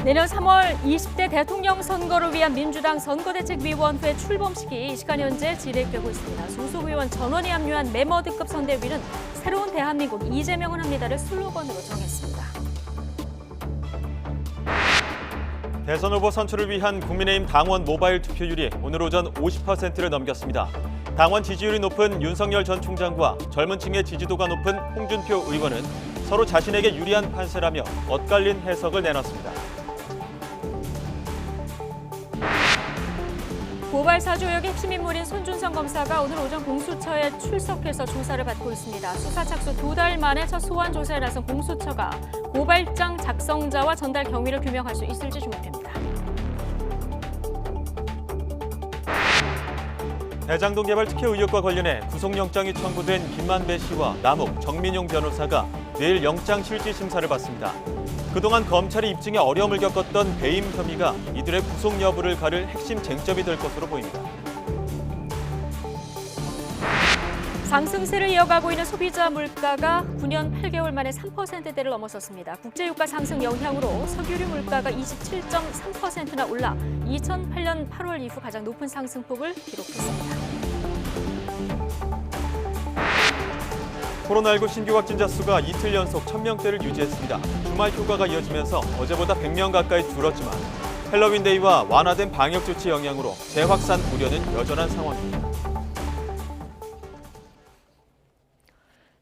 내년 3월 20대 대통령 선거를 위한 민주당 선거대책위원회 출범식이 이 시간 현재 진행되고 있습니다. 소속 의원 전원이 합류한 메머드급 선대위는 새로운 대한민국 이재명은 합니다를 슬로건으로 정했습니다. 대선 후보 선출을 위한 국민의힘 당원 모바일 투표율이 오늘 오전 50%를 넘겼습니다. 당원 지지율이 높은 윤석열 전 총장과 젊은 층의 지지도가 높은 홍준표 의원은 서로 자신에게 유리한 판세라며 엇갈린 해석을 내놨습니다. 고발 사주 의혹의 핵심 인물인 손준성 검사가 오늘 오전 공수처에 출석해서 조사를 받고 있습니다. 수사 착수 2달 만에 첫 소환 조사에 나선 공수처가 고발장 작성자와 전달 경위를 규명할 수 있을지 주목됩니다. 대장동 개발 특혜 의혹과 관련해 구속영장이 청구된 김만배 씨와 남욱, 정민용 변호사가 내일 영장 실질 심사를 받습니다. 그동안 검찰이 입증에 어려움을 겪었던 배임 혐의가 이들의 구속 여부를 가를 핵심 쟁점이 될 것으로 보입니다. 상승세를 이어가고 있는 소비자 물가가 9년 8개월 만에 3%대를 넘어섰습니다. 국제유가 상승 영향으로 석유류 물가가 27.3%나 올라 2008년 8월 이후 가장 높은 상승폭을 기록했습니다. 코로나19 신규 확진자 수가 이틀 연속 1000명대를 유지했습니다. 주말 휴가가 이어지면서 어제보다 100명 가까이 줄었지만 헬로윈데이와 완화된 방역 조치 영향으로 재확산 우려는 여전한 상황입니다.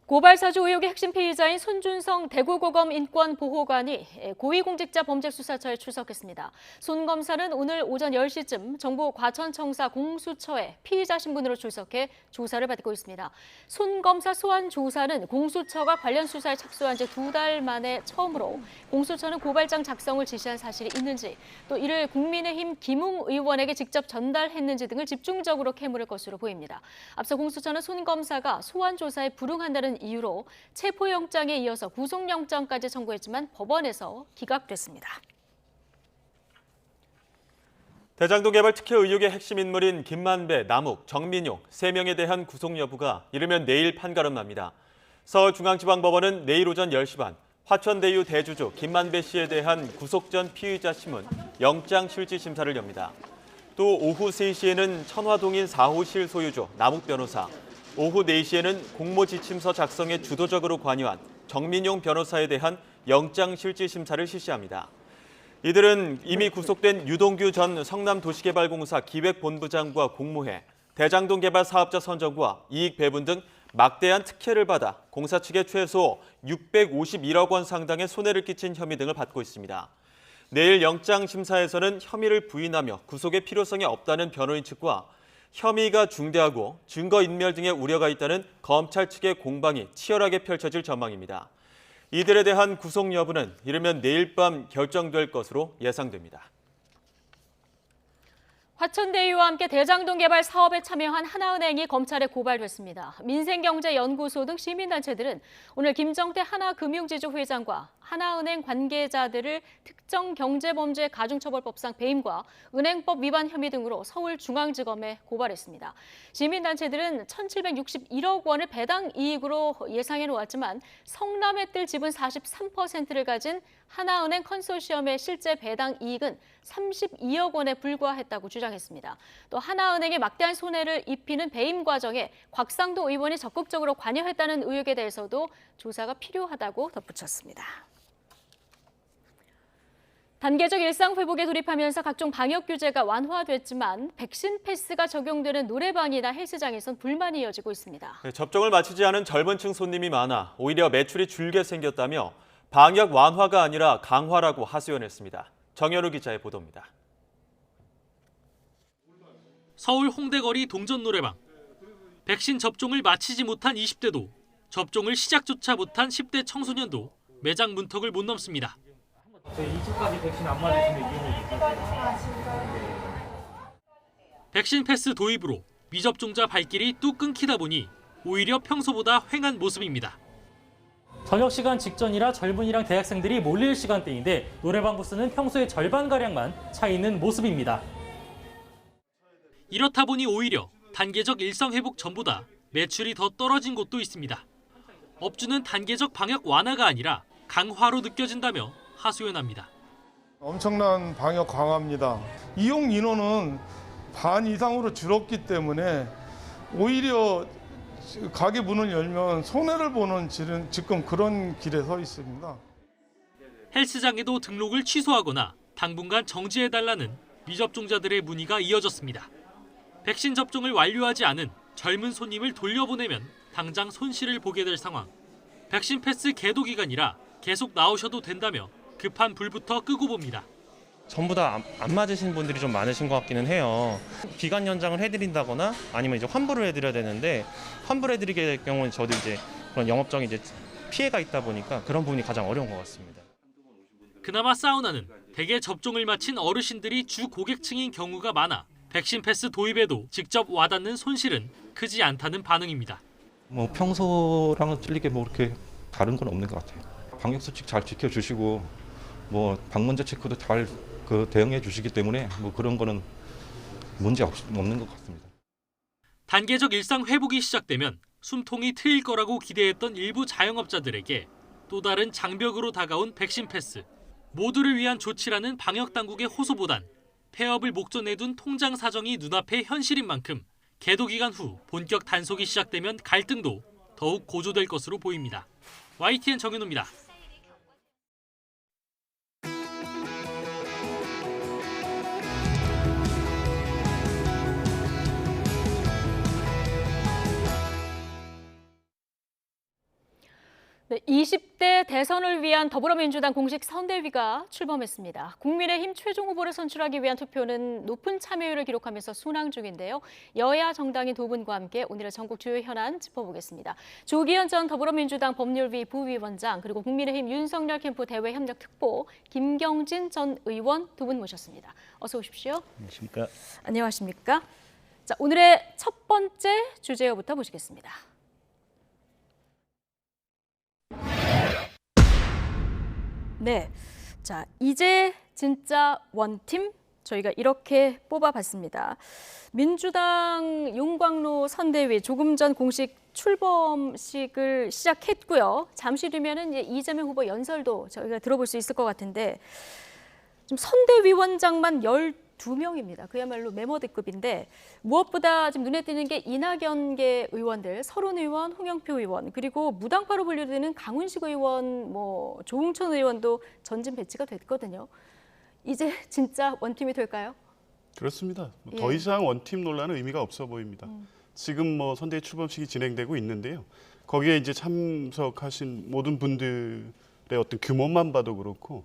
고발 사주 의혹의 핵심 피의자인 손준성 대구고검 인권보호관이 고위공직자범죄수사처에 출석했습니다. 손 검사는 오늘 오전 10시쯤 정부 과천청사 공수처에 피의자 신분으로 출석해 조사를 받고 있습니다. 손 검사 소환 조사는 공수처가 관련 수사에 착수한 지 2달 만에 처음으로 공수처는 고발장 작성을 지시한 사실이 있는지 또 이를 국민의힘 김웅 의원에게 직접 전달했는지 등을 집중적으로 캐물을 것으로 보입니다. 앞서 공수처는 손 검사가 소환 조사에 불응한다는 이유로 체포영장에 이어서 구속영장까지 청구했지만 법원에서 기각됐습니다. 대장동 개발 특혜 의혹의 핵심 인물인 김만배, 남욱, 정민용 3명에 대한 구속 여부가 이르면 내일 판가름납니다. 서울중앙지방법원은 내일 오전 10시 반 화천대유 대주주 김만배 씨에 대한 구속 전 피의자 신문 영장 실질 심사를 엽니다. 또 오후 3시에는 천화동인 4호실 소유주 남욱 변호사, 오후 4시에는 공모지침서 작성에 주도적으로 관여한 정민용 변호사에 대한 영장 실질 심사를 실시합니다. 이들은 이미 구속된 유동규 전 성남도시개발공사 기획본부장과 공모해 대장동 개발 사업자 선정과 이익 배분 등 막대한 특혜를 받아 공사 측에 최소 651억 원 상당의 손해를 끼친 혐의 등을 받고 있습니다. 내일 영장 심사에서는 혐의를 부인하며 구속의 필요성이 없다는 변호인 측과 혐의가 중대하고 증거인멸 등의 우려가 있다는 검찰 측의 공방이 치열하게 펼쳐질 전망입니다. 이들에 대한 구속 여부는 이르면 내일 밤 결정될 것으로 예상됩니다. 화천대유와 함께 대장동 개발 사업에 참여한 하나은행이 검찰에 고발됐습니다. 민생경제연구소 등 시민단체들은 오늘 김정태 하나금융지주 회장과 하나은행 관계자들을 특정경제범죄 가중처벌법상 배임과 은행법 위반 혐의 등으로 서울중앙지검에 고발했습니다. 시민단체들은 1,761억 원을 배당 이익으로 예상해 놓았지만 성남에 뜰 지분 43%를 가진 하나은행 컨소시엄의 실제 배당 이익은 32억 원에 불과했다고 주장했습니다. 또 하나은행에 막대한 손해를 입히는 배임 과정에 곽상도 의원이 적극적으로 관여했다는 의혹에 대해서도 조사가 필요하다고 덧붙였습니다. 단계적 일상 회복에 돌입하면서 각종 방역 규제가 완화됐지만 백신 패스가 적용되는 노래방이나 헬스장에선 불만이 이어지고 있습니다. 접종을 마치지 않은 젊은 층 손님이 많아 오히려 매출이 줄게 생겼다며 방역 완화가 아니라 강화라고 하소연했습니다. 정현우 기자의 보도입니다. 서울 홍대거리 동전 노래방. 백신 접종을 마치지 못한 20대도 접종을 시작조차 못한 10대 청소년도 매장 문턱을 못 넘습니다. 2주까지 백신 안 맞으시면 이용을 못하세요. 백신 패스 도입으로 미접종자 발길이 뚝 끊기다 보니 오히려 평소보다 휑한 모습입니다. 저녁 시간 직전이라 젊은이랑 대학생들이 몰릴 시간대인데 노래방 부스는 평소의 절반가량만 차 있는 모습입니다. 이렇다 보니 오히려 단계적 일상회복 전보다 매출이 더 떨어진 곳도 있습니다. 업주는 단계적 방역 완화가 아니라 강화로 느껴진다며 하소연합니다. 엄청난 방역 강화입니다. 이용 인원은 반 이상으로 줄었기 때문에 오히려 가게 문을 열면 손해를 보는 지금 그런 길에 서 있습니다. 헬스장에도 등록을 취소하거나 당분간 정지해달라는 미접종자들의 문의가 이어졌습니다. 백신 접종을 완료하지 않은 젊은 손님을 돌려보내면 당장 손실을 보게 될 상황. 백신 패스 계도 기간이라 계속 나오셔도 된다며 급한 불부터 끄고 봅니다. 전부 다 안 맞으신 분들이 좀 많으신 것 같기는 해요. 기간 연장을 해드린다거나 아니면 이제 환불을 해드려야 되는데 환불해드리게 될 경우는 저도 이제 그런 영업적인 이제 피해가 있다 보니까 그런 부분이 가장 어려운 것 같습니다. 그나마 사우나는 대개 접종을 마친 어르신들이 주 고객층인 경우가 많아 백신 패스 도입에도 직접 와닿는 손실은 크지 않다는 반응입니다. 뭐 평소랑은 틀리게 뭐 이렇게 다른 건 없는 것 같아요. 방역 수칙 잘 지켜주시고 뭐 방문자 체크도 잘 대응해 주시기 때문에 뭐 그런 거는 문제 없는 것 같습니다. 단계적 일상 회복이 시작되면 숨통이 트일 거라고 기대했던 일부 자영업자들에게 또 다른 장벽으로 다가온 백신 패스. 모두를 위한 조치라는 방역 당국의 호소보단 폐업을 목전에 둔 통장 사정이 눈앞의 현실인 만큼 계도 기간 후 본격 단속이 시작되면 갈등도 더욱 고조될 것으로 보입니다. YTN 정윤호입니다. 네, 20대 대선을 위한 더불어민주당 공식 선대위가 출범했습니다. 국민의힘 최종 후보를 선출하기 위한 투표는 높은 참여율을 기록하면서 순항 중인데요. 여야 정당인 두 분과 함께 오늘의 전국 주요 현안 짚어보겠습니다. 조기현 전 더불어민주당 법률위 부위원장 그리고 국민의힘 윤석열 캠프 대외협력특보 김경진 전 의원 두 분 모셨습니다. 어서 오십시오. 안녕하십니까. 안녕하십니까. 자, 오늘의 첫 번째 주제어부터 보시겠습니다. 네, 자 이제 진짜 원팀 저희가 이렇게 뽑아봤습니다. 민주당 용광로 선대위 조금 전 공식 출범식을 시작했고요. 잠시 뒤면은 이제 이재명 후보 연설도 저희가 들어볼 수 있을 것 같은데 지금 선대위원장만 12명입니다. 그야말로 메머드급인데 무엇보다 지금 눈에 띄는 게 이낙연계 의원들, 설훈 의원, 홍영표 의원, 그리고 무당파로 분류되는 강훈식 의원, 뭐 조응천 의원도 전진 배치가 됐거든요. 이제 진짜 원팀이 될까요? 그렇습니다. 예. 더 이상 원팀 논란은 의미가 없어 보입니다. 지금 뭐 선대위 출범식이 진행되고 있는데요. 거기에 이제 참석하신 모든 분들의 어떤 규모만 봐도 그렇고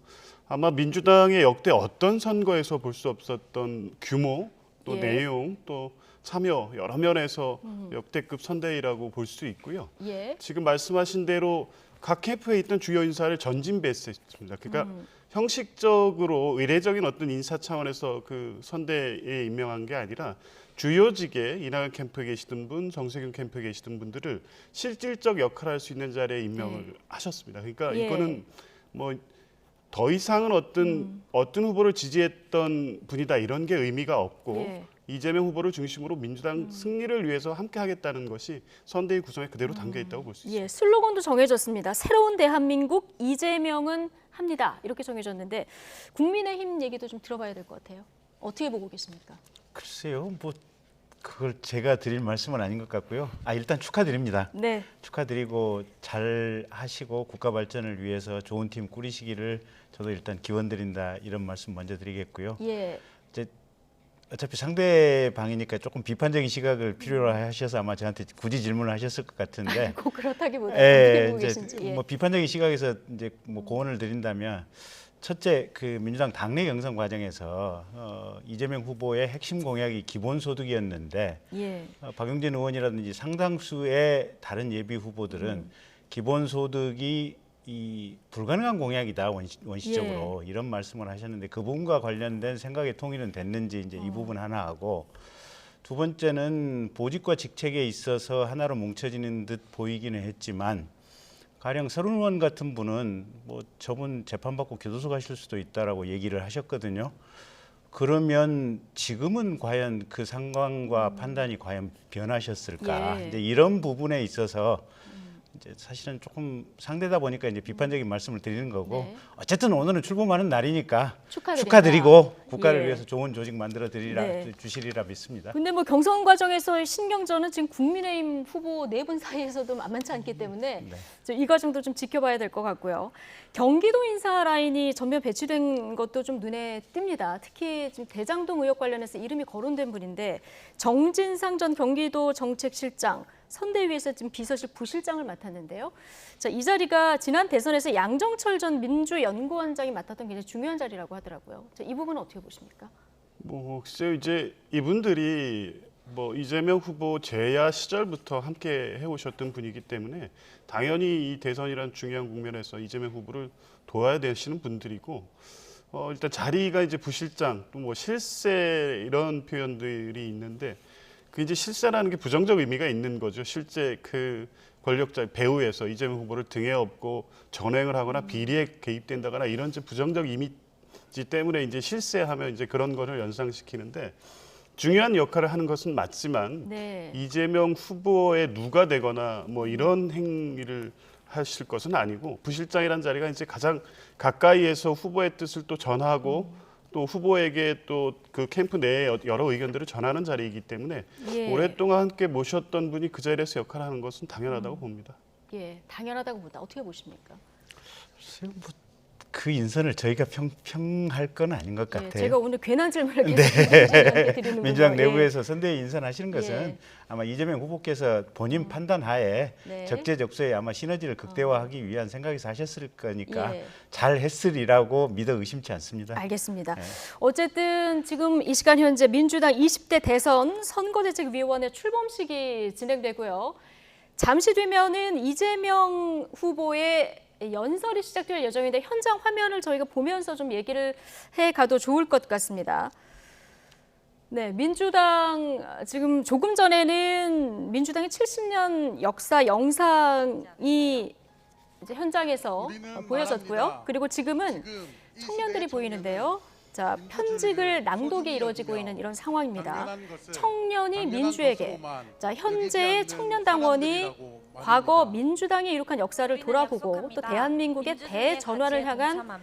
아마 민주당의 역대 어떤 선거에서 볼 수 없었던 규모, 또 예. 내용, 또 참여 여러 면에서 역대급 선대위라고 볼 수 있고요. 예. 지금 말씀하신 대로 각 캠프에 있던 주요 인사를 전진 배치했습니다. 그러니까 형식적으로 의례적인 어떤 인사 차원에서 그 선대에 임명한 게 아니라 주요직에 이낙연 캠프에 계시던 분, 정세균 캠프에 계시던 분들을 실질적 역할을 할 수 있는 자리에 임명을 하셨습니다. 그러니까 예. 이거는 뭐 더 이상은 어떤 후보를 지지했던 분이다 이런 게 의미가 없고 예. 이재명 후보를 중심으로 민주당 승리를 위해서 함께 하겠다는 것이 선대위 구성에 그대로 담겨 있다고 볼 수 있습니다. 예, 슬로건도 정해졌습니다. 새로운 대한민국 이재명은 합니다. 이렇게 정해졌는데 국민의힘 얘기도 좀 들어봐야 될 것 같아요. 어떻게 보고 계십니까? 글쎄요, 뭐 그걸 제가 드릴 말씀은 아닌 것 같고요. 일단 축하드립니다. 네. 축하드리고 잘 하시고 국가 발전을 위해서 좋은 팀 꾸리시기를 저도 일단 기원드린다 이런 말씀 먼저 드리겠고요. 예. 이제 어차피 상대방이니까 조금 비판적인 시각을 필요로 하셔서 아마 저한테 굳이 질문을 하셨을 것 같은데. 꼭 그렇다기보다 어떻게 보고 이제 계신지. 예. 뭐 비판적인 시각에서 이제 뭐 고언을 드린다면 첫째 그 민주당 당내 경선 과정에서 이재명 후보의 핵심 공약이 기본소득이었는데 예. 박용진 의원이라든지 상당수의 다른 예비 후보들은 기본소득이 이 불가능한 공약이다 원시적으로 이런 말씀을 하셨는데 그 부분과 관련된 생각의 통일은 됐는지 이제 이 부분 하나 하고 두 번째는 보직과 직책에 있어서 하나로 뭉쳐지는 듯 보이기는 했지만 가령 설훈 의원 같은 분은 뭐 저분 재판받고 교도소 가실 수도 있다라고 얘기를 하셨거든요. 그러면 지금은 과연 그 상황과 판단이 과연 변하셨을까? 예. 이제 이런 부분에 있어서 이제 사실은 조금 상대다 보니까 이제 비판적인 말씀을 드리는 거고 네. 어쨌든 오늘은 출범하는 날이니까 축하드리고 국가를 예. 위해서 좋은 조직 만들어 네. 주시리라 믿습니다. 근데 뭐 경선 과정에서의 신경전은 지금 국민의힘 후보 4분 사이에서도 만만치 않기 때문에 이 과정도 좀 지켜봐야 될 것 같고요. 경기도 인사 라인이 전면 배치된 것도 좀 눈에 띕니다. 특히 지금 대장동 의혹 관련해서 이름이 거론된 분인데 정진상 전 경기도 정책실장 선대위에서 지금 비서실 부실장을 맡았는데요. 자, 이 자리가 지난 대선에서 양정철 전 민주연구원장이 맡았던 굉장히 중요한 자리라고 하더라고요. 자, 이 부분은 어떻게 보십니까? 뭐 글쎄요, 이제 이분들이 뭐 이재명 후보 재야 시절부터 함께 해오셨던 분이기 때문에 당연히 이 대선이란 중요한 국면에서 이재명 후보를 도와야 되시는 분들이고 일단 자리가 이제 부실장 또 뭐 실세 이런 표현들이 있는데 그 이제 실세라는 게 부정적 의미가 있는 거죠. 실제 그 권력자 배후에서 이재명 후보를 등에 업고 전횡을 하거나 비리에 개입된다거나 이런 이제 부정적 이미지 때문에 이제 실세하면 이제 그런 거를 연상시키는데 중요한 역할을 하는 것은 맞지만 네. 이재명 후보의 누가 되거나 뭐 이런 행위를 하실 것은 아니고 부실장이라는 자리가 이제 가장 가까이에서 후보의 뜻을 또 전하고 또 후보에게 또 그 캠프 내에 여러 의견들을 전하는 자리이기 때문에 예. 오랫동안 함께 모셨던 분이 그 자리에서 역할을 하는 것은 당연하다고 봅니다. 예, 당연하다고 보다. 어떻게 보십니까? 그 인선을 저희가 평할 건 아닌 것 예, 같아요. 제가 오늘 괜한 질문을 계속 민주당한테 드리는군요. 민주당 예. 내부에서 선대위 인선하시는 것은 예. 아마 이재명 후보께서 본인 판단하에 네. 적재적소에 아마 시너지를 극대화하기 위한 생각에서 하셨을 거니까 예. 잘 했으리라고 믿어 의심치 않습니다. 알겠습니다. 네. 어쨌든 지금 이 시간 현재 민주당 20대 대선 선거대책위원회 출범식이 진행되고요. 잠시 뒤면은 이재명 후보의 연설이 시작될 예정인데 현장 화면을 저희가 보면서 좀 얘기를 해가도 좋을 것 같습니다. 네, 민주당 지금 조금 전에는 민주당의 70년 역사 영상이 이제 현장에서 보여졌고요. 그리고 지금은 청년들이 보이는데요. 자, 편직을 낭독이 이루어지고 있는 이런 상황입니다. 청년이 민주에게, 자, 현재의 청년당원이 과거 민주당이 이룩한 역사를 돌아보고 또 대한민국의 대전환을 향한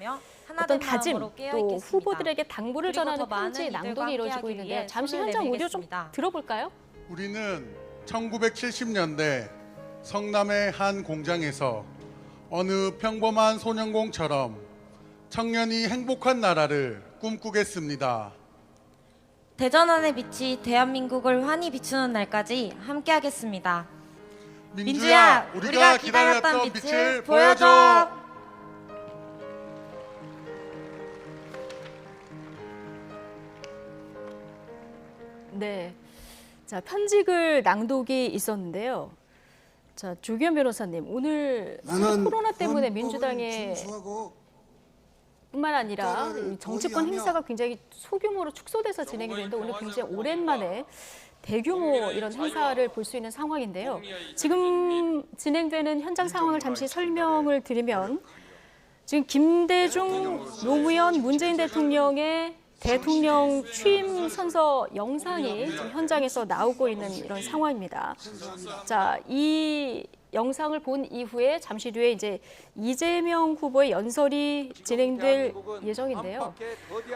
어떤 다짐, 또 후보들에게 당부를 전하는 편지 낭독이 이루어지고 있는데 잠시 현장 오디오 좀 들어볼까요? 우리는 1970년대 성남의 한 공장에서 어느 평범한 소년공처럼 청년이 행복한 나라를 꿈꾸겠습니다. 대전환의 빛이 대한민국을 환히 비추는 날까지 함께하겠습니다. 민주야, 우리가 기다렸던 빛을 보여줘! 네, 자, 편직을 낭독이 있었는데요. 자, 조기현 변호사님, 오늘 코로나 때문에 민주당의 뿐만 아니라 이 정치권 행사가 굉장히 소규모로 축소돼서 진행이 되는데 오늘 굉장히 오랜만에 대규모 이런 행사를 볼 수 있는 상황인데요. 지금 진행되는 현장 상황을 잠시 설명을 드리면 지금 김대중 노무현 문재인 대통령의 대통령 취임 선서 영상이 지금 현장에서 나오고 있는 이런 상황입니다. 자, 이 영상을 본 이후에 잠시 뒤에 이제 이재명 후보의 연설이 진행될 예정인데요.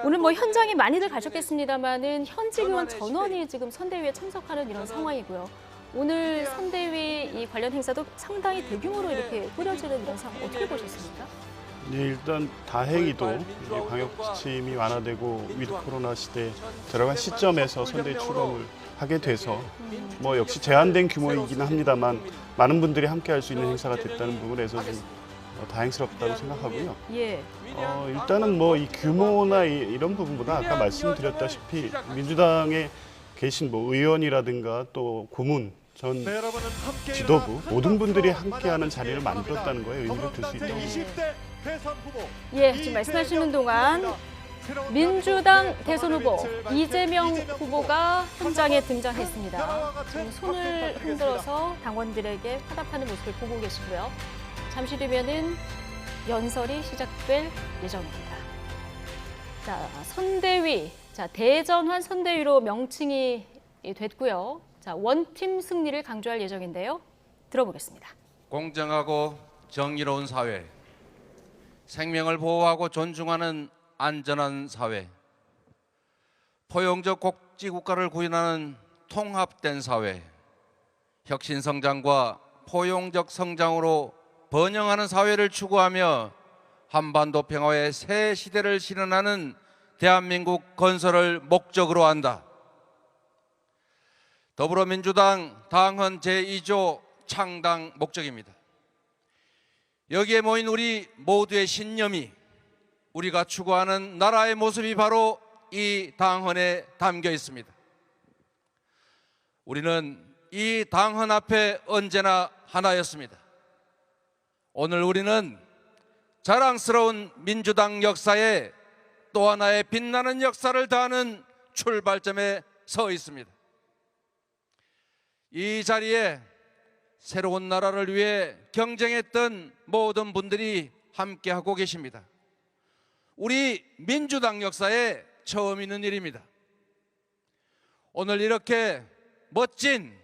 오늘 뭐 현장에 많이들 가셨겠습니다만은 현직 의원 전원이 지금 선대위에 참석하는 이런 상황이고요. 오늘 선대위 이 관련 행사도 상당히 대규모로 이렇게 꾸려지는 이런 상황 어떻게 보셨습니까? 네, 일단 다행히도 이제 방역 지침이 완화되고 위드 코로나 시대에 들어간 시점에서 선대위 출범을 하게 돼서 뭐 역시 제한된 규모이긴 합니다만 많은 분들이 함께할 수 있는 행사가 됐다는 부분에서 좀 다행스럽다고 생각하고요. 예. 일단은 뭐 이 규모나 이런 부분보다 아까 말씀드렸다시피 민주당에 계신 뭐 의원이라든가 또 고문 전 지도부 모든 분들이 함께하는 자리를 만들었다는 거에 의미를 둘 수 있다고 봅니다. 예, 지금 말씀하시는 동안 민주당 대선 후보 이재명 후보가 현장에 등장했습니다. 지금 손을 흔들어서 당원들에게 화답하는 모습을 보고 계시고요. 잠시 뒤면은 연설이 시작될 예정입니다. 자, 선대위, 자, 대전환 선대위로 명칭이 됐고요. 자, 원팀 승리를 강조할 예정인데요. 들어보겠습니다. 공정하고 정의로운 사회, 생명을 보호하고 존중하는 안전한 사회, 포용적 복지국가를 구현하는 통합된 사회, 혁신성장과 포용적 성장으로 번영하는 사회를 추구하며 한반도 평화의 새 시대를 실현하는 대한민국 건설을 목적으로 한다. 더불어민주당 당헌 제2조 창당 목적입니다. 여기에 모인 우리 모두의 신념이 우리가 추구하는 나라의 모습이 바로 이 당헌에 담겨 있습니다. 우리는 이 당헌 앞에 언제나 하나였습니다. 오늘 우리는 자랑스러운 민주당 역사에 또 하나의 빛나는 역사를 더하는 출발점에 서 있습니다. 이 자리에 새로운 나라를 위해 경쟁했던 모든 분들이 함께하고 계십니다. 우리 민주당 역사에 처음 있는 일입니다. 오늘 이렇게 멋진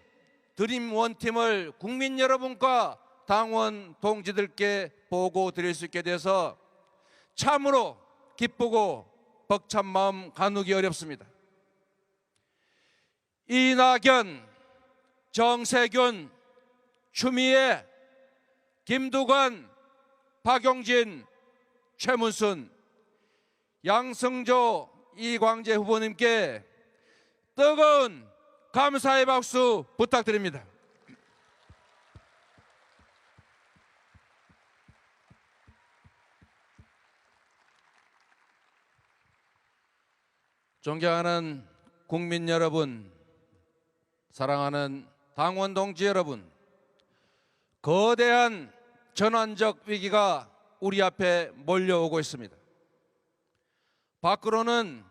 드림 원팀을 국민 여러분과 당원 동지들께 보고 드릴 수 있게 돼서 참으로 기쁘고 벅찬 마음 가누기 어렵습니다. 이낙연, 정세균, 추미애, 김두관, 박용진, 최문순, 양승조, 이광재 후보님께 뜨거운 감사의 박수 부탁드립니다. 존경하는 국민 여러분, 사랑하는 당원 동지 여러분, 거대한 전환적 위기가 우리 앞에 몰려오고 있습니다. 밖으로는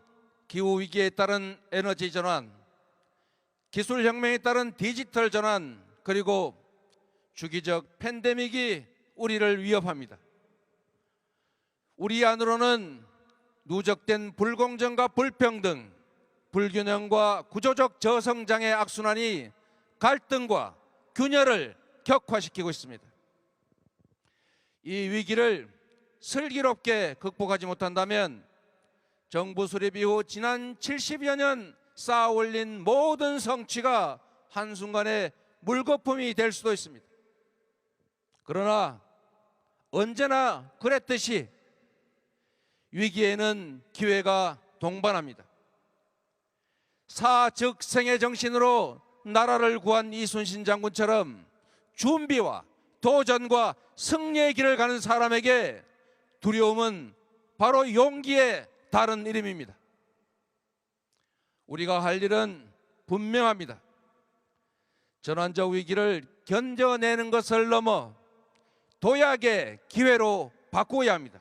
기후위기에 따른 에너지 전환, 기술혁명에 따른 디지털 전환, 그리고 주기적 팬데믹이 우리를 위협합니다. 우리 안으로는 누적된 불공정과 불평등, 불균형과 구조적 저성장의 악순환이 갈등과 균열을 격화시키고 있습니다. 이 위기를 슬기롭게 극복하지 못한다면 정부 수립 이후 지난 70여 년 쌓아올린 모든 성취가 한순간에 물거품이 될 수도 있습니다. 그러나 언제나 그랬듯이 위기에는 기회가 동반합니다. 사즉생의 정신으로 나라를 구한 이순신 장군처럼 준비와 도전과 승리의 길을 가는 사람에게 두려움은 바로 용기의 다른 이름입니다. 우리가 할 일은 분명합니다. 전환적 위기를 견뎌내는 것을 넘어 도약의 기회로 바꾸어야 합니다.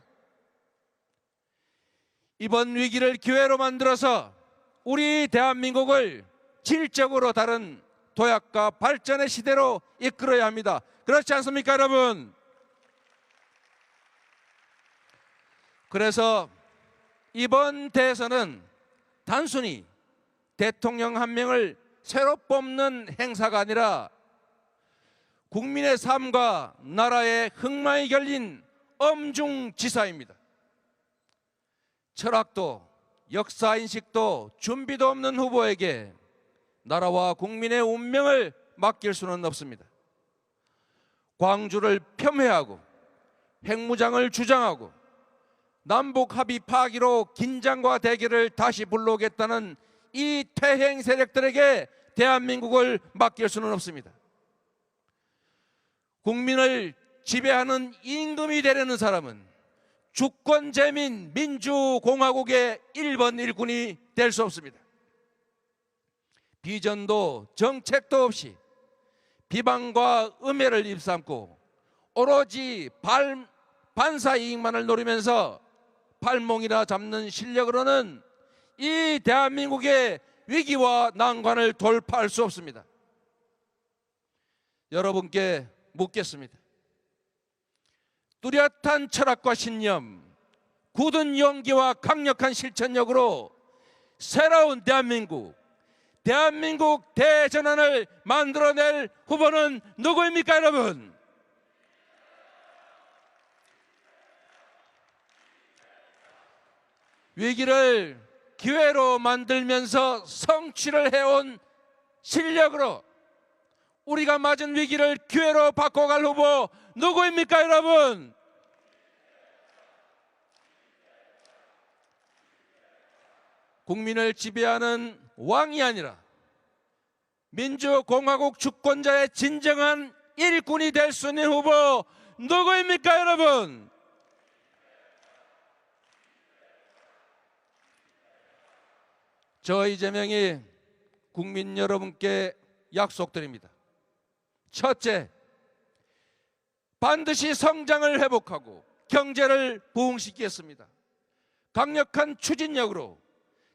이번 위기를 기회로 만들어서 우리 대한민국을 질적으로 다른 도약과 발전의 시대로 이끌어야 합니다. 그렇지 않습니까, 여러분? 그래서 이번 대선은 단순히 대통령 한 명을 새로 뽑는 행사가 아니라 국민의 삶과 나라의 흥망이 걸린 엄중지사입니다. 철학도 역사인식도 준비도 없는 후보에게 나라와 국민의 운명을 맡길 수는 없습니다. 광주를 폄훼하고 핵무장을 주장하고 남북 합의 파기로 긴장과 대결을 다시 불러오겠다는 이 퇴행 세력들에게 대한민국을 맡길 수는 없습니다. 국민을 지배하는 임금이 되려는 사람은 주권재민 민주공화국의 1번 1군이 될 수 없습니다. 비전도 정책도 없이 비방과 음해를 입삼고 오로지 반사 이익만을 노리면서 팔몽이나 잡는 실력으로는 이 대한민국의 위기와 난관을 돌파할 수 없습니다. 여러분께 묻겠습니다. 뚜렷한 철학과 신념, 굳은 용기와 강력한 실천력으로 새로운 대한민국 대전환을 만들어낼 후보는 누구입니까, 여러분? 위기를 기회로 만들면서 성취를 해온 실력으로 우리가 맞은 위기를 기회로 바꿔갈 후보 누구입니까, 여러분? 국민을 지배하는 왕이 아니라 민주공화국 주권자의 진정한 일꾼이 될 수 있는 후보 누구입니까, 여러분? 저 이재명이 국민 여러분께 약속드립니다. 첫째, 반드시 성장을 회복하고 경제를 부흥시키겠습니다. 강력한 추진력으로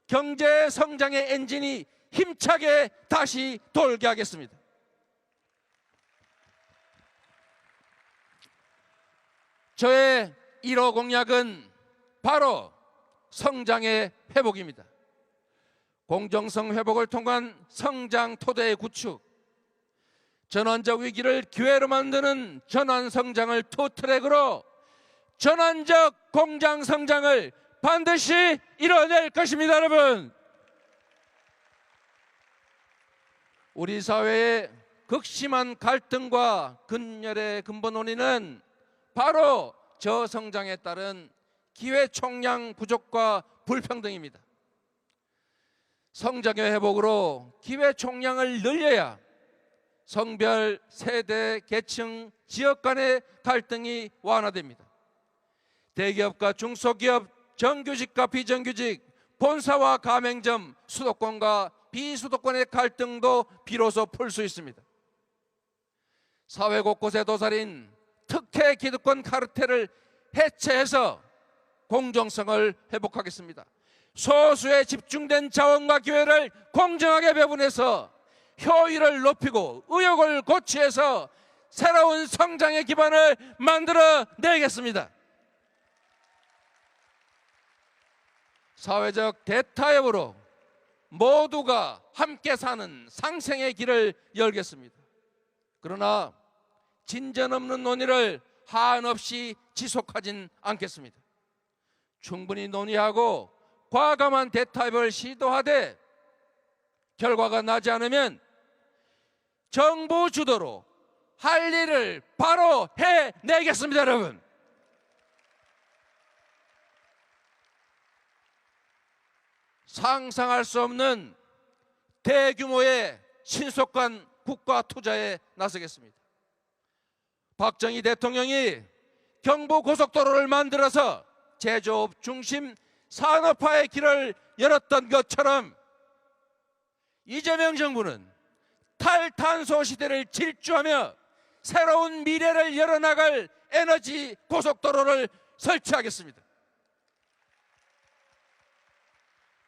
경제 성장의 엔진이 힘차게 다시 돌게 하겠습니다. 저의 1호 공약은 바로 성장의 회복입니다. 공정성 회복을 통한 성장 토대의 구축, 전환적 위기를 기회로 만드는 전환 성장을 투트랙으로 전환적 공장 성장을 반드시 이뤄낼 것입니다, 여러분. 우리 사회의 극심한 갈등과 근열의 근본 원인은 바로 저성장에 따른 기회 총량 부족과 불평등입니다. 성장의 회복으로 기회 총량을 늘려야 성별, 세대, 계층, 지역 간의 갈등이 완화됩니다. 대기업과 중소기업, 정규직과 비정규직, 본사와 가맹점, 수도권과 비수도권의 갈등도 비로소 풀 수 있습니다. 사회 곳곳에 도사린 특혜 기득권 카르텔을 해체해서 공정성을 회복하겠습니다. 소수에 집중된 자원과 기회를 공정하게 배분해서 효율을 높이고 의욕을 고취해서 새로운 성장의 기반을 만들어 내겠습니다. 사회적 대타협으로 모두가 함께 사는 상생의 길을 열겠습니다. 그러나 진전 없는 논의를 한없이 지속하진 않겠습니다. 충분히 논의하고 과감한 대타협을 시도하되 결과가 나지 않으면 정부 주도로 할 일을 바로 해내겠습니다, 여러분. 상상할 수 없는 대규모의 신속한 국가 투자에 나서겠습니다. 박정희 대통령이 경부고속도로를 만들어서 제조업 중심 산업화의 길을 열었던 것처럼 이재명 정부는 탈탄소 시대를 질주하며 새로운 미래를 열어나갈 에너지 고속도로를 설치하겠습니다.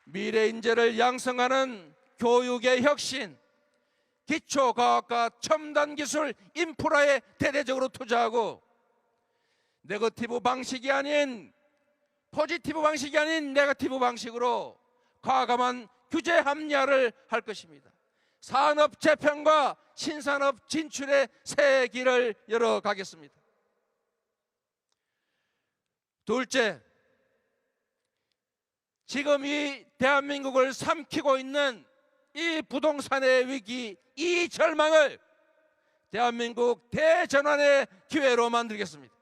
미래 인재를 양성하는 교육의 혁신, 기초과학과 첨단기술 인프라에 대대적으로 투자하고 네거티브 방식이 아닌 포지티브 방식이 아닌 네거티브 방식으로 과감한 규제 합리화를 할 것입니다. 산업 재편과 신산업 진출의 새 길을 열어가겠습니다. 둘째, 지금 이 대한민국을 삼키고 있는 이 부동산의 위기, 이 절망을 대한민국 대전환의 기회로 만들겠습니다.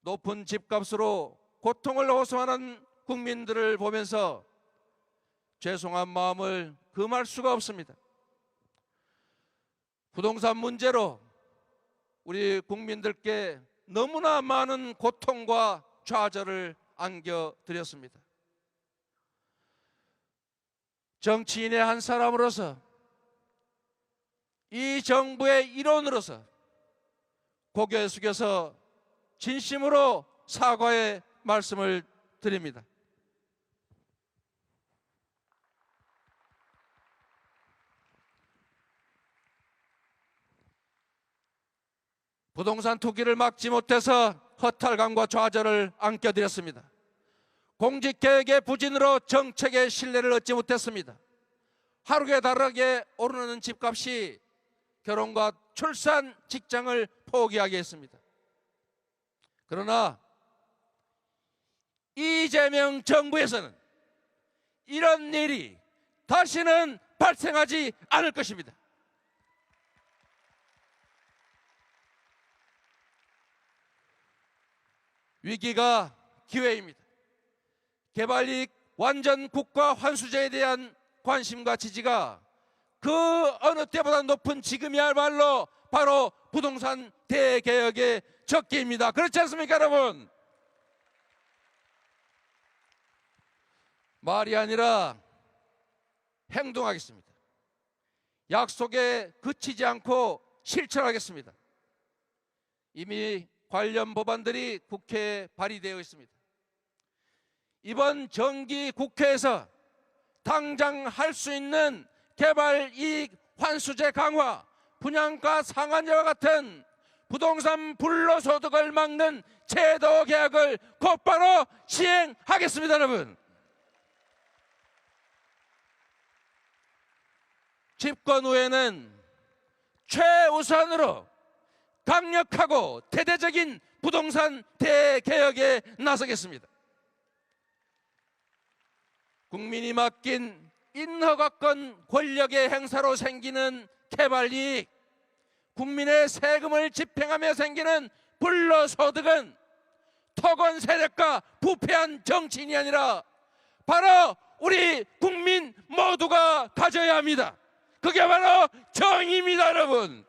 높은 집값으로 고통을 호소하는 국민들을 보면서 죄송한 마음을 금할 수가 없습니다. 부동산 문제로 우리 국민들께 너무나 많은 고통과 좌절을 안겨드렸습니다. 정치인의 한 사람으로서 이 정부의 일원으로서 고개 숙여서 진심으로 사과의 말씀을 드립니다. 부동산 투기를 막지 못해서 허탈감과 좌절을 안겨드렸습니다. 공직개혁의 부진으로 정책의 신뢰를 얻지 못했습니다. 하루에 다르게 오르는 집값이 결혼과 출산, 직장을 포기하게 했습니다. 그러나 이재명 정부에서는 이런 일이 다시는 발생하지 않을 것입니다. 위기가 기회입니다. 개발이익 완전 국가 환수제에 대한 관심과 지지가 그 어느 때보다 높은 지금이야말로 바로 부동산 대개혁의 적기입니다. 그렇지 않습니까, 여러분? 말이 아니라 행동하겠습니다. 약속에 그치지 않고 실천하겠습니다. 이미 관련 법안들이 국회에 발의되어 있습니다. 이번 정기 국회에서 당장 할 수 있는 개발 이익 환수제 강화, 분양가 상한제와 같은 부동산 불로소득을 막는 제도 개혁을 곧바로 시행하겠습니다, 여러분. 집권 후에는 최우선으로 강력하고 대대적인 부동산 대개혁에 나서겠습니다. 국민이 맡긴 인허가권 권력의 행사로 생기는 개발이익, 국민의 세금을 집행하며 생기는 불로소득은 토건 세력과 부패한 정치인이 아니라 바로 우리 국민 모두가 가져야 합니다. 그게 바로 정의입니다, 여러분.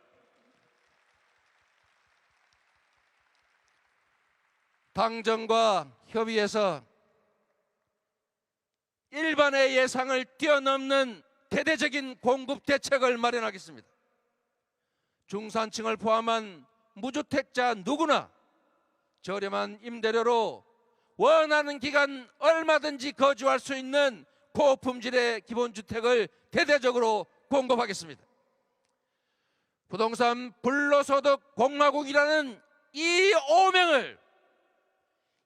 당정과 협의해서 일반의 예상을 뛰어넘는 대대적인 공급 대책을 마련하겠습니다. 중산층을 포함한 무주택자 누구나 저렴한 임대료로 원하는 기간 얼마든지 거주할 수 있는 고품질의 기본주택을 대대적으로 공급하겠습니다. 부동산 불로소득 공화국이라는 이 오명을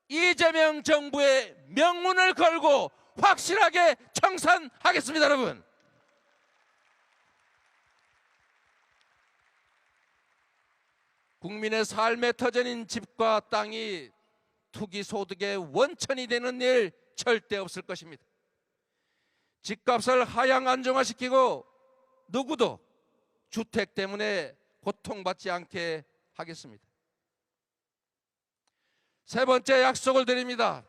이재명 정부의 명운을 걸고 확실하게 청산하겠습니다, 여러분. 국민의 삶의 터전인 집과 땅이 투기 소득의 원천이 되는 일 절대 없을 것입니다. 집값을 하향 안정화시키고 누구도 주택 때문에 고통받지 않게 하겠습니다. 세 번째 약속을 드립니다.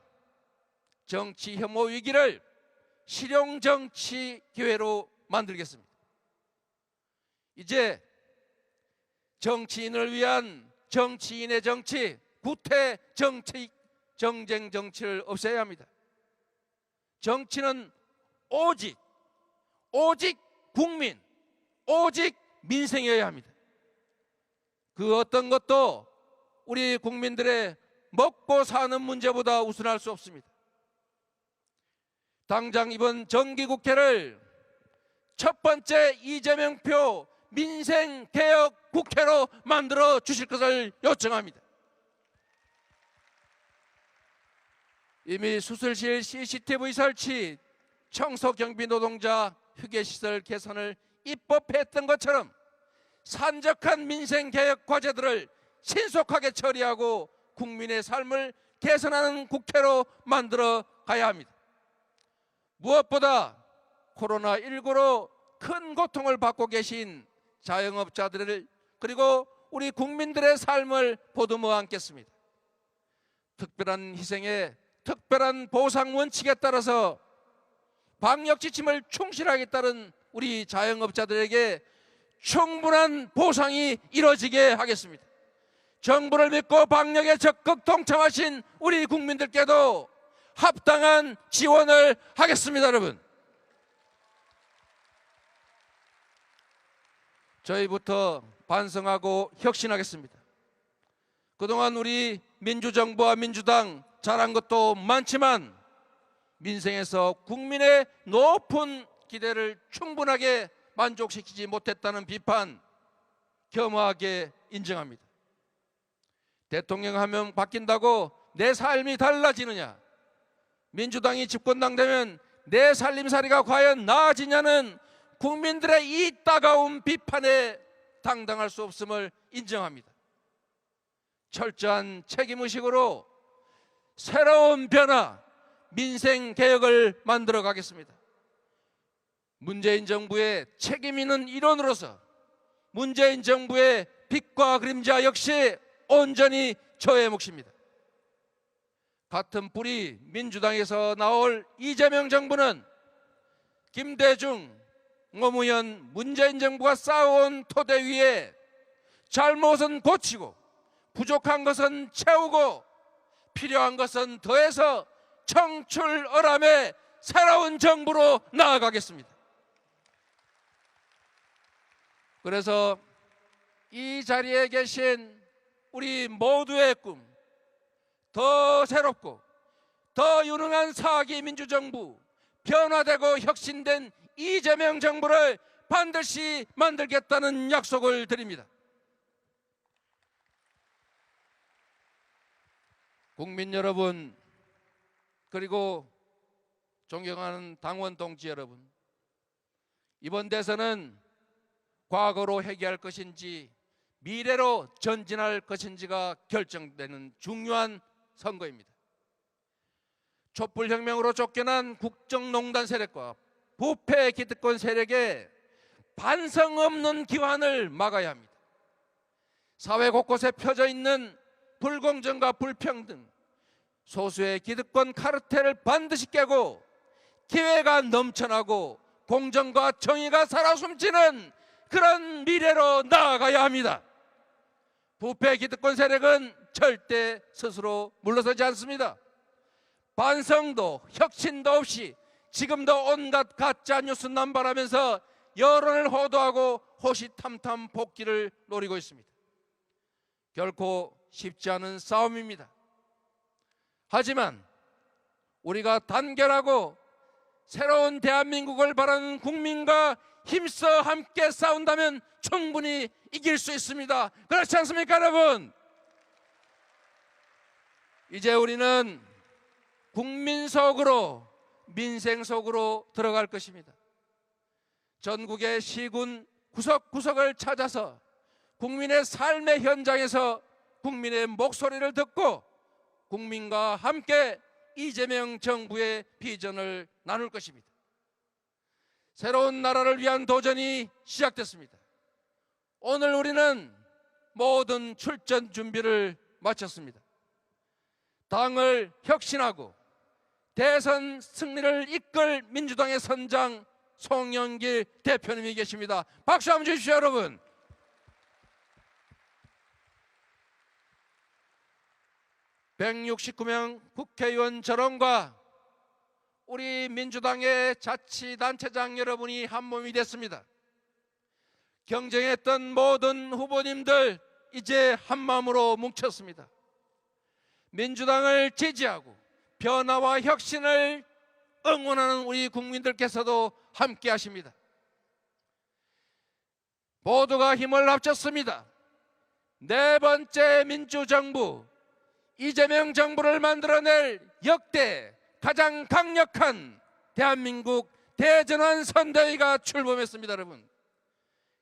정치 혐오 위기를 실용 정치 기회로 만들겠습니다. 이제 정치인을 위한 정치인의 정치, 구태 정치, 정쟁 정치를 없애야 합니다. 정치는 오직 국민, 오직 민생이어야 합니다. 그 어떤 것도 우리 국민들의 먹고 사는 문제보다 우선할 수 없습니다. 당장 이번 정기국회를 첫 번째 이재명표 민생개혁 국회로 만들어 주실 것을 요청합니다. 이미 수술실 CCTV 설치, 청소경비 노동자 휴게시설 개선을 입법했던 것처럼 산적한 민생개혁 과제들을 신속하게 처리하고 국민의 삶을 개선하는 국회로 만들어 가야 합니다. 무엇보다 코로나19로 큰 고통을 받고 계신 자영업자들을 그리고 우리 국민들의 삶을 보듬어 안겠습니다. 특별한 희생에 특별한 보상 원칙에 따라서 방역 지침을 충실하게 따른 우리 자영업자들에게 충분한 보상이 이루어지게 하겠습니다. 정부를 믿고 방역에 적극 동참하신 우리 국민들께도 합당한 지원을 하겠습니다, 여러분. 저희부터 반성하고 혁신하겠습니다. 그동안 우리 민주정부와 민주당 잘한 것도 많지만 민생에서 국민의 높은 기대를 충분하게 만족시키지 못했다는 비판 겸허하게 인정합니다. 대통령 한 명 바뀐다고 내 삶이 달라지느냐, 민주당이 집권당 되면 내 살림살이가 과연 나아지냐는 국민들의 이 따가운 비판에 당당할 수 없음을 인정합니다. 철저한 책임의식으로 새로운 변화, 민생 개혁을 만들어 가겠습니다. 문재인 정부의 책임 있는 일원으로서 문재인 정부의 빛과 그림자 역시 온전히 저의 몫입니다. 같은 뿌리 민주당에서 나올 이재명 정부는 김대중, 노무현, 문재인 정부가 쌓아온 토대 위에 잘못은 고치고 부족한 것은 채우고 필요한 것은 더해서 청출어람의 새로운 정부로 나아가겠습니다. 그래서 이 자리에 계신 우리 모두의 꿈, 더 새롭고 더 유능한 4기 민주정부, 변화되고 혁신된 이재명 정부를 반드시 만들겠다는 약속을 드립니다. 국민 여러분, 그리고 존경하는 당원 동지 여러분, 이번 대선은 과거로 회귀할 것인지 미래로 전진할 것인지가 결정되는 중요한 선거입니다. 촛불혁명으로 쫓겨난 국정농단 세력과 부패 기득권 세력의 반성 없는 기환을 막아야 합니다. 사회 곳곳에 펴져 있는 불공정과 불평등, 소수의 기득권 카르텔을 반드시 깨고 기회가 넘쳐나고 공정과 정의가 살아 숨지는 그런 미래로 나아가야 합니다. 부패 기득권 세력은 절대 스스로 물러서지 않습니다. 반성도 혁신도 없이 지금도 온갖 가짜 뉴스 남발하면서 여론을 호도하고 호시탐탐 복귀를 노리고 있습니다. 결코 쉽지 않은 싸움입니다. 하지만 우리가 단결하고 새로운 대한민국을 바라는 국민과 힘써 함께 싸운다면 충분히 이길 수 있습니다. 그렇지 않습니까, 여러분? 이제 우리는 국민 속으로, 민생 속으로 들어갈 것입니다. 전국의 시군 구석구석을 찾아서 국민의 삶의 현장에서 국민의 목소리를 듣고 국민과 함께 이재명 정부의 비전을 나눌 것입니다. 새로운 나라를 위한 도전이 시작됐습니다. 오늘 우리는 모든 출전 준비를 마쳤습니다. 당을 혁신하고 대선 승리를 이끌 민주당의 선장 송영길 대표님이 계십니다. 박수 한번 주십시오, 여러분. (169명) 국회의원 전원과 우리 민주당의 자치단체장 여러분이 한몸이 됐습니다. 경쟁했던 모든 후보님들 이제 한마음으로 뭉쳤습니다. 민주당을 지지하고 변화와 혁신을 응원하는 우리 국민들께서도 함께 하십니다. 모두가 힘을 합쳤습니다. 네 번째 민주정부 이재명 정부를 만들어낼 역대 가장 강력한 대한민국 대전환 선대위가 출범했습니다. 여러분,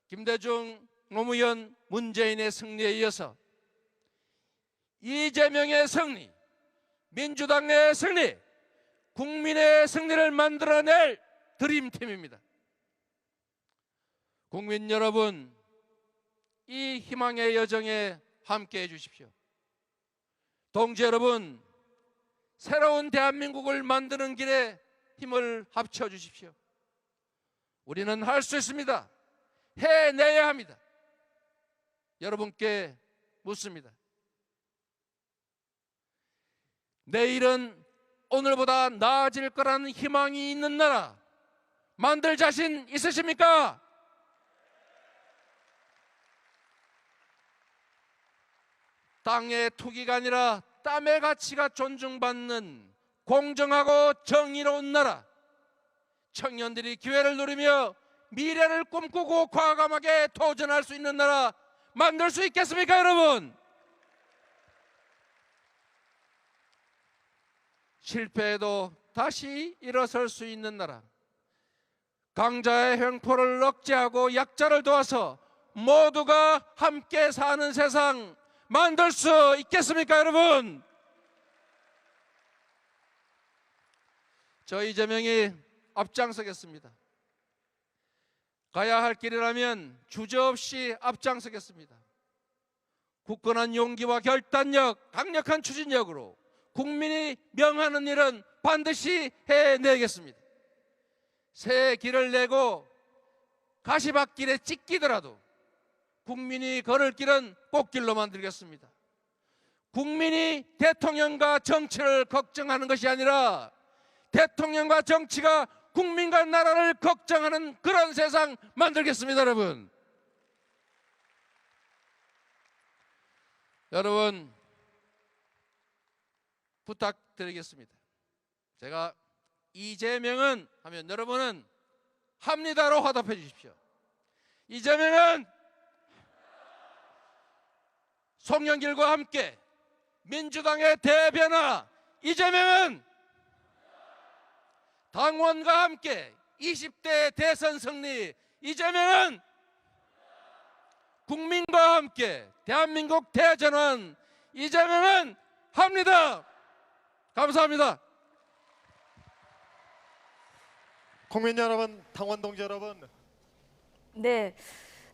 김대중, 노무현, 문재인의 승리에 이어서 이재명의 승리, 민주당의 승리, 국민의 승리를 만들어낼 드림팀입니다. 국민 여러분, 이 희망의 여정에 함께해 주십시오. 동지 여러분, 새로운 대한민국을 만드는 길에 힘을 합쳐 주십시오. 우리는 할 수 있습니다. 해내야 합니다. 여러분께 묻습니다. 내일은 오늘보다 나아질 거라는 희망이 있는 나라 만들 자신 있으십니까? 땅의 투기가 아니라 땀의 가치가 존중받는 공정하고 정의로운 나라, 청년들이 기회를 누리며 미래를 꿈꾸고 과감하게 도전할 수 있는 나라 만들 수 있겠습니까, 여러분? 실패해도 다시 일어설 수 있는 나라, 강자의 횡포를 억제하고 약자를 도와서 모두가 함께 사는 세상 만들 수 있겠습니까, 여러분? 저 이재명이 앞장서겠습니다. 가야 할 길이라면 주저없이 앞장서겠습니다. 굳건한 용기와 결단력, 강력한 추진력으로 국민이 명하는 일은 반드시 해내겠습니다. 새 길을 내고 가시밭길에 찢기더라도 국민이 걸을 길은 꽃길로 만들겠습니다. 국민이 대통령과 정치를 걱정하는 것이 아니라 대통령과 정치가 국민과 나라를 걱정하는 그런 세상 만들겠습니다, 여러분. 여러분, 부탁드리겠습니다. 제가 이재명은 하면 여러분은 합니다로 화답해 주십시오. 이재명은 송영길과 함께 민주당의 대변화, 이재명은 당원과 함께 20대 대선 승리, 이재명은 국민과 함께 대한민국 대전환, 이재명은 합니다. 감사합니다. 국민 여러분, 당원 동지 여러분. 네.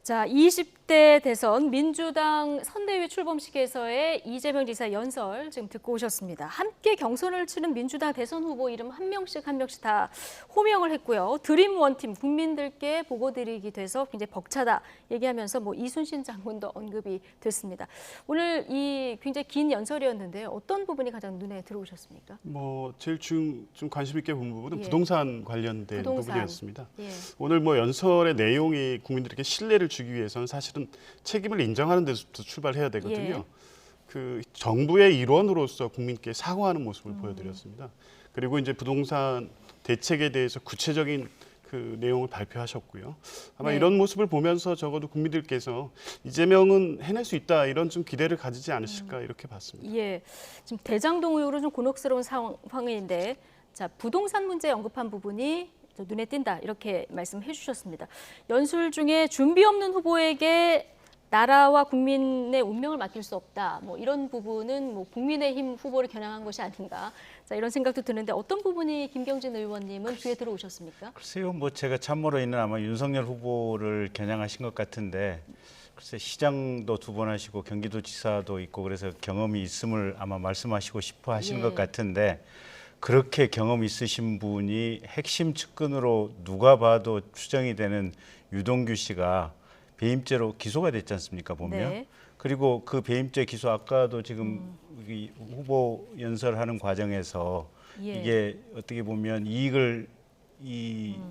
자, 20대 대선 민주당 선대위 출범식에서의 이재명 지사 연설 지금 듣고 오셨습니다. 함께 경선을 치른 민주당 대선 후보 이름 한 명씩 다 호명을 했고요. 드림 원팀 국민들께 보고드리기 돼서 굉장히 벅차다 얘기하면서 뭐 이순신 장군도 언급이 됐습니다. 오늘 이 굉장히 긴 연설이었는데요. 어떤 부분이 가장 눈에 들어오셨습니까? 뭐 제일 좀 관심 있게 본 부분은 예. 부동산 관련된 부동산. 부분이었습니다. 예. 오늘 뭐 연설의 내용이 국민들에게 신뢰를 주기 위해서는 사실은 책임을 인정하는 데서부터 출발해야 되거든요. 예. 그 정부의 일원으로서 국민께 사과하는 모습을 보여드렸습니다. 그리고 이제 부동산 대책에 대해서 구체적인 그 내용을 발표하셨고요. 아마 네. 이런 모습을 보면서 적어도 국민들께서 이재명은 해낼 수 있다 이런 좀 기대를 가지지 않으실까 이렇게 봤습니다. 예, 지금 대장동 의혹으로 좀 곤혹스러운 상황인데, 자 부동산 문제 언급한 부분이 눈에 띈다 이렇게 말씀해 주셨습니다. 연술 중에 준비 없는 후보에게 나라와 국민의 운명을 맡길 수 없다. 뭐 이런 부분은 뭐 국민의힘 후보를 겨냥한 것이 아닌가. 자 이런 생각도 드는데 어떤 부분이 김경진 의원님은 귀에 들어오셨습니까? 글쎄요, 뭐 제가 참모로는 아마 윤석열 후보를 겨냥하신 것 같은데, 글쎄 시장도 2번 하시고 경기도지사도 있고 그래서 경험이 있음을 아마 말씀하시고 싶어 하시는 예. 것 같은데, 그렇게 경험 있으신 분이 핵심 측근으로 누가 봐도 추정이 되는 유동규 씨가 배임죄로 기소가 됐지 않습니까, 보면. 네. 그리고 그 배임죄 기소 아까도 지금 이 후보 연설하는 과정에서 예. 이게 어떻게 보면 이익을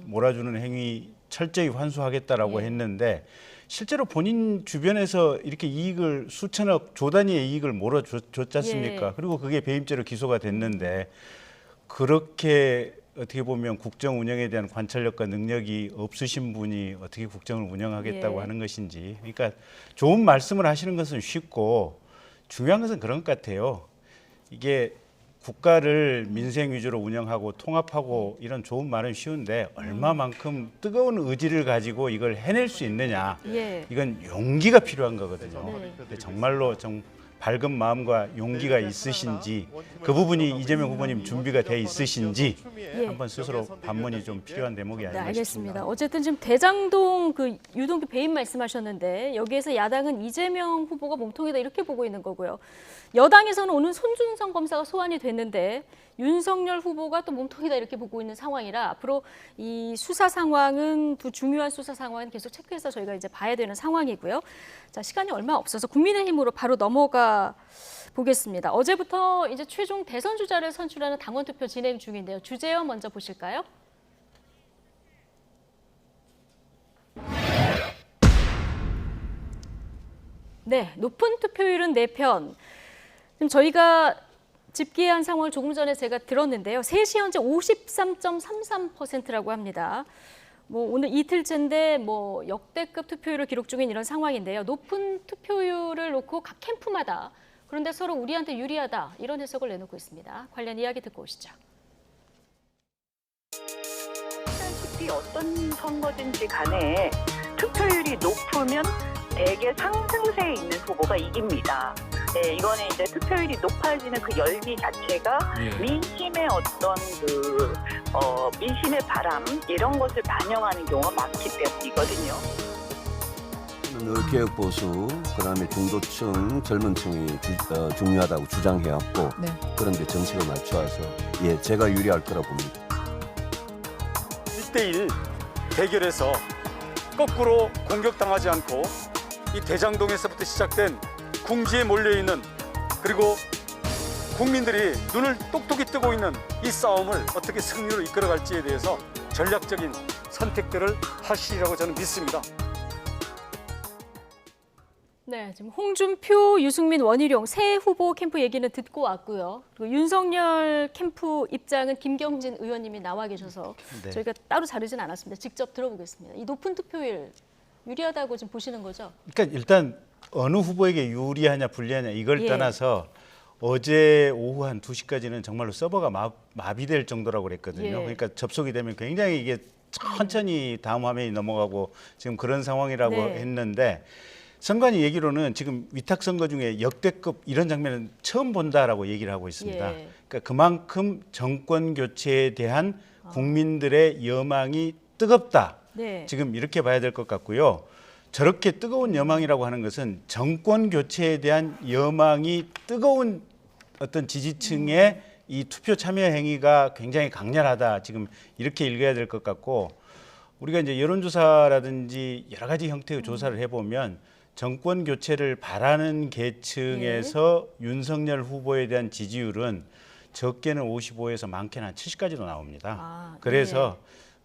몰아주는 행위 철저히 환수하겠다라고 예. 했는데, 실제로 본인 주변에서 이렇게 이익을 수천억 조 단위의 이익을 몰아줬지 않습니까? 예. 그리고 그게 배임죄로 기소가 됐는데, 그렇게 어떻게 보면 국정 운영에 대한 관찰력과 능력이 없으신 분이 어떻게 국정을 운영하겠다고 예. 하는 것인지. 그러니까 좋은 말씀을 하시는 것은 쉽고 중요한 것은 그런 것 같아요. 이게 국가를 민생 위주로 운영하고 통합하고 이런 좋은 말은 쉬운데 얼마만큼 뜨거운 의지를 가지고 이걸 해낼 수 있느냐. 예. 이건 용기가 필요한 거거든요. 네. 근데 정말로 좀 밝은 마음과 용기가 있으신지, 그 부분이 이재명 후보님 준비가 돼 있으신지 예. 한번 스스로 반문이 좀 필요한 대목이 네, 아닌가 알겠습니다. 싶습니다. 어쨌든 지금 대장동 그 유동규 배임 말씀하셨는데 여기에서 야당은 이재명 후보가 몸통이다 이렇게 보고 있는 거고요. 여당에서는 오늘 손준성 검사가 소환이 됐는데 윤석열 후보가 또 몸통이다 이렇게 보고 있는 상황이라 앞으로 이 수사 상황은 두 중요한 수사 상황은 계속 체크해서 저희가 이제 봐야 되는 상황이고요. 자, 시간이 얼마 없어서 국민의힘으로 바로 넘어가 보겠습니다. 어제부터 이제 최종 대선 주자를 선출하는 당원 투표 진행 중인데요. 주제어 먼저 보실까요? 네, 높은 투표율은 4편. 지금 저희가 집계한 상황을 조금 전에 제가 들었는데요. 3시 현재 53.33%라고 합니다. 뭐 오늘 이틀째인데 뭐 역대급 투표율을 기록 중인 이런 상황인데요. 높은 투표율을 놓고 각 캠프마다 그런데 서로 우리한테 유리하다 이런 해석을 내놓고 있습니다. 관련 이야기 듣고 오시죠. 아시다시피 어떤 선거든지 간에 투표율이 높으면 대개 상승세에 있는 후보가 이깁니다. 네, 이거는 이제 투표율이 높아지는 그 열기 자체가 민심의 어떤 그 민심의 바람 이런 것을 반영하는 경우가 많기 때문이거든요. 늘 개혁 보수, 그다음에 중도층, 젊은 층이 중요하다고 주장해왔고 그런데 정책을 맞춰와서 제가 유리할 거라 봅니다. 1대1 대결에서 거꾸로 공격당하지 않고 이 대장동에서부터 시작된 궁지에 몰려있는 그리고 국민들이 눈을 똑똑히 뜨고 있는 이 싸움을 어떻게 승리로 이끌어갈지에 대해서 전략적인 선택들을 하시리라고 저는 믿습니다. 네, 지금 홍준표, 유승민, 원희룡 새 후보 캠프 얘기는 듣고 왔고요. 그리고 윤석열 캠프 입장은 김경진 의원님이 나와 계셔서 저희가 따로 자르진 않았습니다. 직접 들어보겠습니다. 이 높은 투표율 유리하다고 지금 보시는 거죠? 그러니까 일단 어느 후보에게 유리하냐 불리하냐 이걸 떠나서 어제 오후 한 2시까지는 정말로 서버가 마비될 정도라고 그랬거든요. 그러니까 접속이 되면 굉장히 이게 천천히 다음 화면이 넘어가고 지금 그런 상황이라고 했는데 선관위 얘기로는 지금 위탁 선거 중에 역대급 이런 장면은 처음 본다라고 얘기를 하고 있습니다. 그러니까 그만큼 정권 교체에 대한 국민들의 여망이 뜨겁다. 지금 이렇게 봐야 될 것 같고요. 저렇게 뜨거운 여망이라고 하는 것은 정권 교체에 대한 여망이 뜨거운 어떤 지지층의 이 투표 참여 행위가 굉장히 강렬하다. 지금 이렇게 읽어야 될 것 같고 우리가 이제 여론조사라든지 여러 가지 형태의 조사를 해보면 정권 교체를 바라는 계층에서 윤석열 후보에 대한 지지율은 적게는 55에서 많게는 한 70까지도 나옵니다. 그래서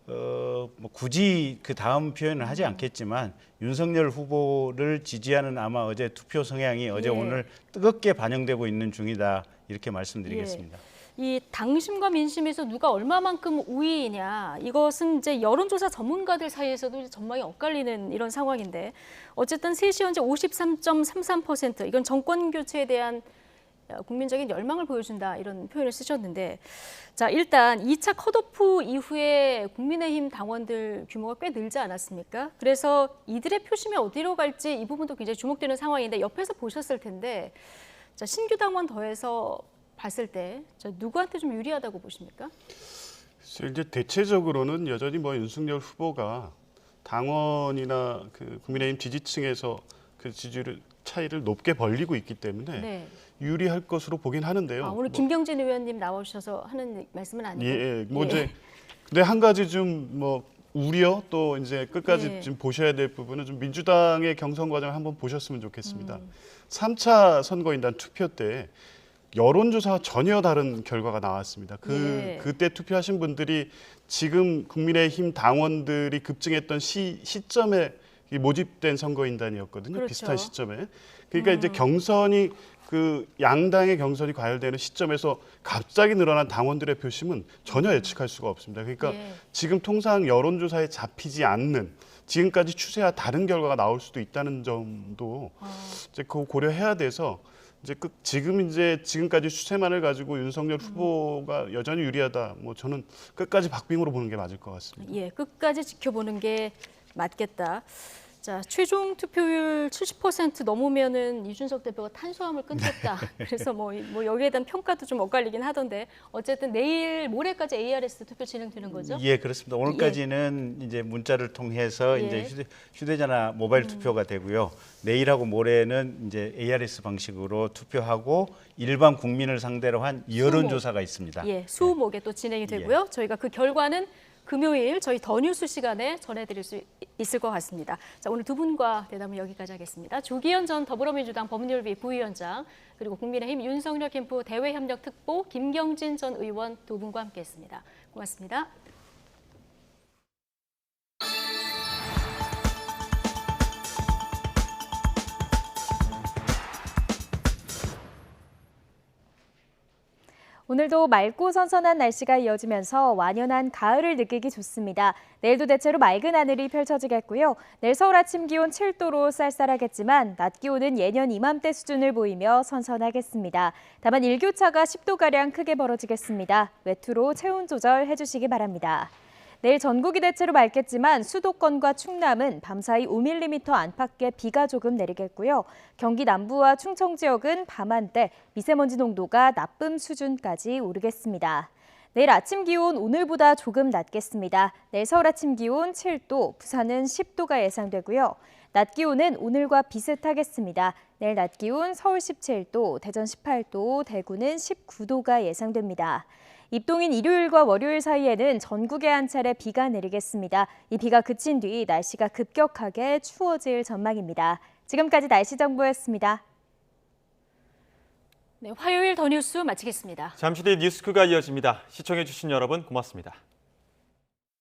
뭐 굳이 그 다음 표현을 하지 않겠지만 윤석열 후보를 지지하는 아마 어제 투표 성향이 어제 오늘 뜨겁게 반영되고 있는 중이다 이렇게 말씀드리겠습니다. 이 당심과 민심에서 누가 얼마만큼 우위이냐 이것은 이제 여론조사 전문가들 사이에서도 전망이 엇갈리는 이런 상황인데 어쨌든 3시 현재 53.33% 이건 정권 교체에 대한 국민적인 열망을 보여준다 이런 표현을 쓰셨는데 자 일단 2차 컷오프 이후에 국민의힘 당원들 규모가 꽤 늘지 않았습니까? 그래서 이들의 표심이 어디로 갈지 이 부분도 굉장히 주목되는 상황인데 옆에서 보셨을 텐데 자 신규 당원 더해서 봤을 때 누구한테 좀 유리하다고 보십니까? 이제 대체적으로는 여전히 뭐 윤석열 후보가 당원이나 그 국민의힘 지지층에서 그 지지율 차이를 높게 벌리고 있기 때문에 유리할 것으로 보긴 하는데요. 오늘 김경진 의원님 나오셔서 하는 말씀은 아니고. 이제 근데 한 가지 좀 뭐 우려 또 이제 끝까지 좀 보셔야 될 부분은 좀 민주당의 경선 과정을 한번 보셨으면 좋겠습니다. 3차 선거인단 투표 때 여론조사와 전혀 다른 결과가 나왔습니다. 그때 투표하신 분들이 지금 국민의힘 당원들이 급증했던 시점에 모집된 선거인단이었거든요. 비슷한 시점에. 그러니까 이제 경선이 그 양당의 경선이 과열되는 시점에서 갑자기 늘어난 당원들의 표심은 전혀 예측할 수가 없습니다. 그러니까 지금 통상 여론조사에 잡히지 않는 지금까지 추세와 다른 결과가 나올 수도 있다는 점도 이제 그거 고려해야 돼서 이제 지금까지 추세만을 가지고 윤석열 후보가 여전히 유리하다. 뭐 저는 끝까지 박빙으로 보는 게 맞을 것 같습니다. 끝까지 지켜보는 게 맞겠다. 자, 최종 투표율 70% 넘으면은 이준석 대표가 탄수화물 끊겠다. 그래서 뭐 여기에 대한 평가도 좀 엇갈리긴 하던데 어쨌든 내일 모레까지 ARS 투표 진행되는 거죠? 그렇습니다. 오늘까지는 이제 문자를 통해서 이제 휴대전화 모바일 투표가 되고요. 내일하고 모레는 이제 ARS 방식으로 투표하고 일반 국민을 상대로 한 여론조사가 있습니다. 수목에 또 진행이 되고요. 저희가 그 결과는 금요일 저희 더 뉴스 시간에 전해드릴 수 있을 것 같습니다. 자, 오늘 두 분과 대담은 여기까지 하겠습니다. 조기현 전 더불어민주당 법률위 부위원장 그리고 국민의힘 윤석열 캠프 대외협력특보 김경진 전 의원 두 분과 함께했습니다. 고맙습니다. 오늘도 맑고 선선한 날씨가 이어지면서 완연한 가을을 느끼기 좋습니다. 내일도 대체로 맑은 하늘이 펼쳐지겠고요. 내일 서울 아침 기온 7도로 쌀쌀하겠지만 낮 기온은 예년 이맘때 수준을 보이며 선선하겠습니다. 다만 일교차가 10도가량 크게 벌어지겠습니다. 외투로 체온 조절해 주시기 바랍니다. 내일 전국이 대체로 맑겠지만 수도권과 충남은 밤사이 5mm 안팎의 비가 조금 내리겠고요. 경기 남부와 충청 지역은 밤한때 미세먼지 농도가 나쁨 수준까지 오르겠습니다. 내일 아침 기온 오늘보다 조금 낮겠습니다. 내일 서울 아침 기온 7도, 부산은 10도가 예상되고요. 낮 기온은 오늘과 비슷하겠습니다. 내일 낮 기온 서울 17도, 대전 18도, 대구는 19도가 예상됩니다. 입동인 일요일과 월요일 사이에는 전국에 한 차례 비가 내리겠습니다. 이 비가 그친 뒤 날씨가 급격하게 추워질 전망입니다. 지금까지 날씨 정보였습니다. 네, 화요일 더 뉴스 마치겠습니다. 잠시 뒤 뉴스크가 이어집니다. 시청해주신 여러분 고맙습니다.